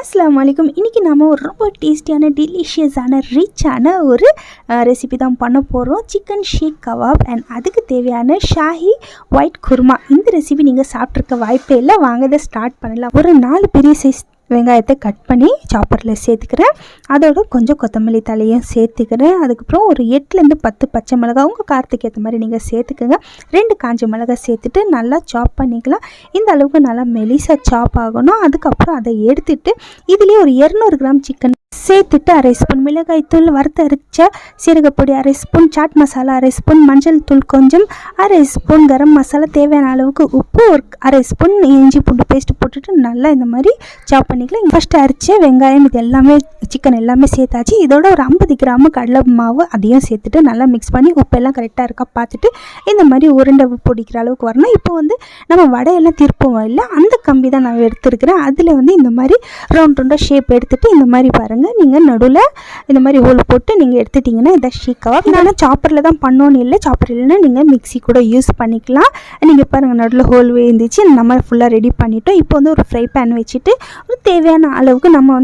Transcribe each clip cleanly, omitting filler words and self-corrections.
அஸ்ஸலாமு அலைக்கும். இன்றைக்கி நம்ம ஒரு ரொம்ப டேஸ்டியான டெலிஷியஸான ரிச்சான ஒரு ரெசிபி தான் பண்ண போகிறோம். சிக்கன் ஷீக் கபாப் அண்ட் அதுக்கு தேவையான ஷாஹி ஒயிட் குருமா. இந்த ரெசிபி நீங்கள் சாப்பிட்ருக்க வாய்ப்பே இல்லை. வாங்க இதை ஸ்டார்ட் பண்ணலாம். ஒரு 4 பெரிய சைஸ் வெங்காயத்தை கட் பண்ணி சாப்பரில் சேர்த்துக்கிறேன். அதோட கொஞ்சம் கொத்தமல்லி தலையும் சேர்த்துக்கிறேன். அதுக்கப்புறம் ஒரு 8லேருந்து 10 பச்சை மிளகாய் உங்கள் காரத்துக்கு ஏற்ற மாதிரி நீங்கள் சேர்த்துக்கோங்க. 2 காஞ்ச மிளகாய் சேர்த்துட்டு நல்லா சாப் பண்ணிக்கலாம். இந்த அளவுக்கு நல்லா மெலிசாக சாப் ஆகணும். அதுக்கப்புறம் அதை எடுத்துட்டு இதுலேயே ஒரு 200 கிராம் சிக்கன் சேர்த்துட்டு 1/2 ஸ்பூன் மிளகாய் தூள், வறுத்து அரைச்ச சீரகப்பொடி 1/2 ஸ்பூன், சாட் மசாலா 1/2 ஸ்பூன், மஞ்சள் தூள் கொஞ்சம், 1/2 ஸ்பூன் கரம் மசாலா, தேவையான அளவுக்கு உப்பு, ஒரு 1/2 ஸ்பூன் இஞ்சி பூண்டு பேஸ்ட் போட்டுட்டு நல்லா இந்த மாதிரி சாப் பண்ணிக்கலாம். ஃபஸ்ட்டு அரைச்ச வெங்காயம் இது எல்லாமே சிக்கன் எல்லாமே சேர்த்தாச்சு. இதோட ஒரு 50 கிராம் கடலை மாவு அதையும் சேர்த்துட்டு நல்லா மிக்ஸ் பண்ணி உப்பெல்லாம் கரெக்டாக இருக்கா பார்த்துட்டு இந்த மாதிரி உருண்டை பிடிக்கிற அளவுக்கு வரணும். இப்போ நம்ம வடையெல்லாம் திருப்பவும் இல்லை, அந்த கம்பி தான் நான் எடுத்துருக்கிறேன். அதில் இந்த மாதிரி ரவுண்டாக ஷேப் எடுத்துகிட்டு இந்த மாதிரி பாருங்கள், நீங்கள் நடுவில் இந்த மாதிரி ஹோல் போட்டு நீங்கள் எடுத்துட்டிங்கன்னா இதை ஷீக் கபாப். நான் சாப்பரில் தான் பண்ணோன்னு இல்லை, சாப்பர் இல்லைன்னா நீங்கள் மிக்ஸி கூட யூஸ் பண்ணிக்கலாம். நீங்கள் பாருங்கள் நடுவில் ஹோல் இருந்துச்சு. நம்ம ஃபுல்லாக ரெடி பண்ணிவிட்டோம். இப்போ ஒரு ஃப்ரை பேன் வச்சுட்டு ஒரு தேவையான அளவுக்கு நம்ம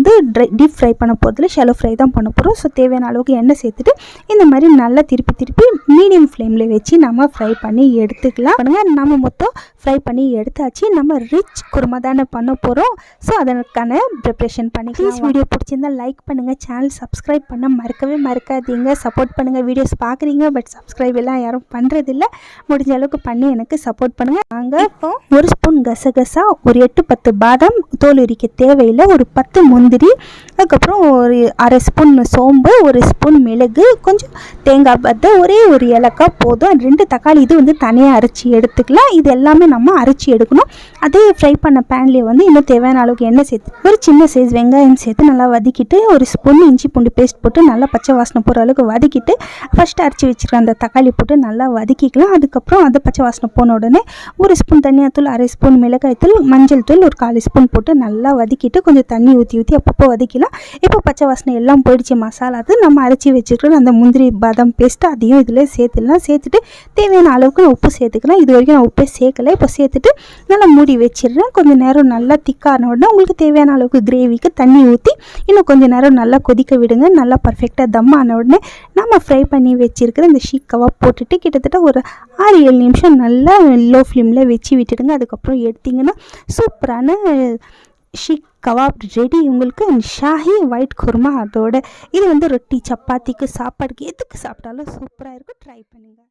டீப் ஃப்ரை பண்ண போகிறதுல ஷெலோ ஃப்ரை தான் பண்ண போகிறோம். ஸோ தேவையான அளவுக்கு எண்ணெய் சேர்த்துட்டு இந்த மாதிரி நல்லா திருப்பி மீடியம் ஃப்ளேமில் வச்சு நம்ம ஃப்ரை பண்ணி எடுத்துக்கலாம். பாருங்கள் நம்ம மொத்தம் ஃப்ரை பண்ணி எடுத்தாச்சு. நம்ம ரிச் குருமா தானே பண்ண போகிறோம். ஸோ அதற்கான ப்ரிப்ரேஷன் பண்ணிக்கலாம். வீடியோ பிடிச்சிருந்தால் லைக் பண்ணுங்கள், சேனல் சப்ஸ்கிரைப் பண்ண மறக்காதீங்க. சப்போர்ட் பண்ணுங்கள். வீடியோஸ் பார்க்குறீங்க பட் சப்ஸ்கிரைப் எல்லாம் யாரும் பண்ணுறதில்ல. முடிஞ்ச அளவுக்கு பண்ணி எனக்கு சப்போர்ட் பண்ணுங்கள். நாங்கள் இப்போ ஒரு ஸ்பூன் கசகசா, ஒரு 8-10 பாதாம் தோல் உரிக்க தேவையில்லை, ஒரு 10 முந்திரி, அதுக்கப்புறம் ஒரு 1/2 ஸ்பூன் சோம்பு, ஒரு ஸ்பூன் மிளகு, கொஞ்சம் தேங்காய் பத்தை, ஒரே ஒரு ஏலக்காய் போதும். 2 தக்காளி இது தனியாக அரைச்சி எடுத்துக்கலாம். இது எல்லாமே நம்ம அரைச்சி எடுக்கணும். அதே ஃப்ரை பண்ண பேன்லேயே இன்னும் தேவையான அளவுக்கு எண்ணெய் சேர்த்து ஒரு சின்ன சைஸ் வெங்காயம் சேர்த்து நல்லா வதக்கிட்டு ஒரு ஸ்பூன் இஞ்சி பூண்டு பேஸ்ட் போட்டு நல்லா பச்சை வாசனை போகிற அளவுக்கு வதக்கிட்டு ஃபஸ்ட்டு அரைச்சி வச்சுருக்க அந்த தக்காளி போட்டு நல்லா வதக்கிக்கலாம். அதுக்கப்புறம் அது பச்சை வாசனை போன உடனே ஒரு ஸ்பூன் தனியாத்தூள், 1/2 ஸ்பூன் மிளகாய் தூள், மஞ்சள் தூள் ஒரு 1/4 ஸ்பூன் போட்டு நல்லா வதக்கிட்டு கொஞ்சம் தண்ணி ஊற்றி அப்பப்போ வதக்கலாம். இப்போ பச்சை வாசனை எல்லாம் போயிடுச்சு. மசாலா அது நம்ம அரைச்சி வச்சுருக்கிற அந்த முந்திரி பாதாம் பேஸ்ட்டு அதையும் இதில் சேர்த்துடலாம். சேர்த்துட்டு தேவையான அளவுக்கு நான் உப்பு சேர்த்துக்கலாம். இது வரைக்கும் நான் உப்பே சேர்க்கலை. இப்போ சேர்த்துட்டு நல்லா மூடி வச்சிடுறேன். கொஞ்சம் நேரம் நல்லா திக்கான உடனே உங்களுக்கு தேவையான அளவுக்கு கிரேவிக்கு தண்ணி ஊற்றி இன்னும் கொஞ்சம் நேரம் நல்லா கொதிக்க விடுங்க. நல்லா பர்ஃபெக்டாக தம் ஆன உடனே நம்ம ஃப்ரை பண்ணி வச்சுருக்கிற இந்த ஷீக் கபாப் போட்டுட்டு கிட்டத்தட்ட ஒரு 6-7 நிமிஷம் நல்லா லோ ஃப்ளேமில் வச்சு விட்டுடுங்க. அதுக்கப்புறம் எடுத்திங்கன்னா சூப்பரான ஷீக் கபாப் ரெடி. உங்களுக்கு ஷாஹி ஒயிட் குருமா. அதோட இது ரொட்டி, சப்பாத்திக்கு, சாப்பாடுக்கு எதுக்கு சாப்பிட்டாலும் சூப்பராக இருக்கும். ட்ரை பண்ணுங்கள்.